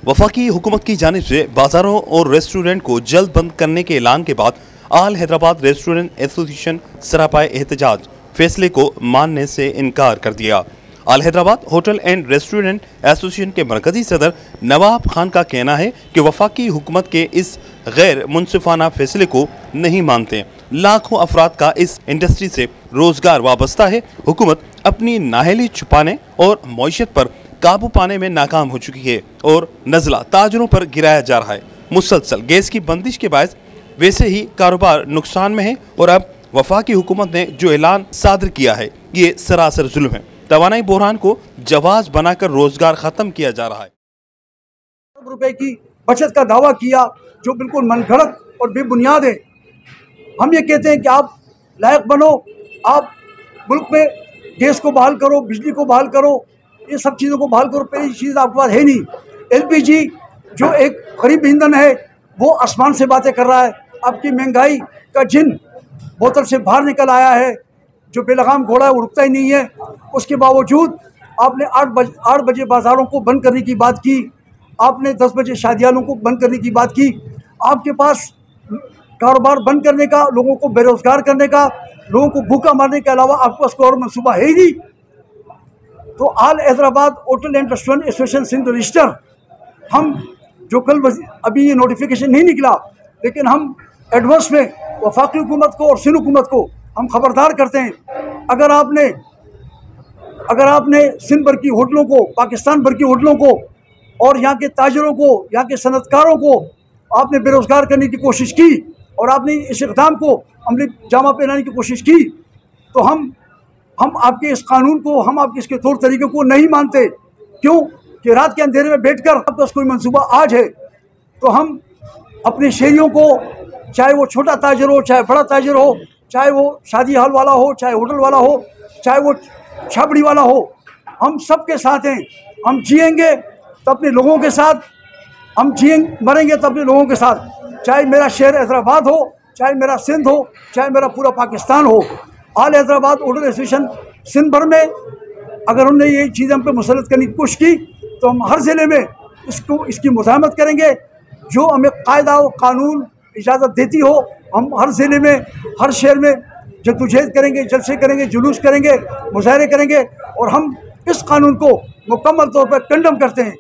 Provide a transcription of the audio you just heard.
वफाकी हुकूमत की जानिब से बाजारों और रेस्टोरेंट को जल्द बंद करने के ऐलान के बाद आल हैदराबाद रेस्टोरेंट एसोसिएशन सरापाए एहतजाज फैसले को मानने से इनकार कर दिया। All Hyderabad hotel and restaurant association के मरकजी सदर नवाब खान का कहना है कि वफाकी हुकूमत के इस गैर मुनसिफाना फैसले को नहीं मानते। लाखों अफराद का इस इंडस्ट्री से रोजगार वाबस्ता है। हुकूमत अपनी नाअहली छुपाने और मईशत पर काबू पाने में नाकाम हो चुकी है और नज़ला ताजरों पर गिराया जा रहा है। मुसलसल गैस की बंदिश के बायस वैसे ही कारोबार नुकसान में है और अब वफाकी हुकूमत ने जो ऐलान सादर किया है ये सरासर जुल्म है। तवानाई बहरान को जवाज बनाकर रोजगार खत्म किया जा रहा है। रुपए की बचत का दावा किया जो बिल्कुल मनगढ़ंत और बेबुनियाद है। हम ये कहते हैं कि आप लायक बनो, आप मुल्क में गैस को बहाल करो, बिजली को बहाल करो, ये सब चीज़ों को बहाल करो। पहली चीज़ आपके पास है नहीं। एलपीजी जो एक गरीब ईंधन है वो आसमान से बातें कर रहा है। आपकी महंगाई का जिन बोतल से बाहर निकल आया है, जो बेलगाम घोड़ा है वो रुकता ही नहीं है। उसके बावजूद आपने 8 बजे बाज़ारों को बंद करने की बात की, आपने 10 बजे शादियालों को बंद करने की बात की। आपके पास कारोबार बंद करने का, लोगों को बेरोज़गार करने का, लोगों को भूखा मारने के अलावा आपके पास कोई और मनसूबा है ही नहीं। तो all Hyderabad hotel and restaurant association Sindh register, हम जो कल अभी ये नोटिफिकेशन नहीं निकला, लेकिन हम एडवांस में वफाकी हुकूमत को और सिंध हुकूमत को हम खबरदार करते हैं। अगर आपने सिंध भर की होटलों को, पाकिस्तान भर की होटलों को और यहाँ के ताजरों को, यहाँ के सनतकारों को आपने बेरोज़गार करने की कोशिश की और आपने इस इक़दाम को अमली जामा पहनाने की कोशिश की, तो हम आपके इस कानून को, हम आपके इसके तौर तरीके को नहीं मानते। क्यों कि रात के अंधेरे में बैठकर आपके पास कोई मंसूबा आज है तो हम अपने शहरियों को, चाहे वो छोटा ताजर हो, चाहे बड़ा ताजर हो, चाहे वो शादी हॉल वाला हो, चाहे होटल वाला हो, चाहे वो छाबड़ी वाला हो, हम सब के साथ हैं। हम जिएंगे तो अपने लोगों के साथ, हम मरेंगे तो अपने लोगों के साथ। चाहे मेरा शहर हैदराबाद हो, चाहे मेरा सिंध हो, चाहे मेरा पूरा पाकिस्तान हो। आल हैदराबाद होटल एसोसिएशन सिंध भर में अगर उन्होंने ये चीज़ हम पे मुसलत करने की कोशिश की तो हम हर ज़िले में इसकी मुज़ाहमत करेंगे। जो हमें कायदा और कानून इजाज़त देती हो, हम हर ज़िले में, हर शहर में जद्दोजहद करेंगे, जलसे करेंगे, जुलूस करेंगे, मुजाहरे करेंगे और हम इस कानून को मुकम्मल तौर पर कंडम करते हैं।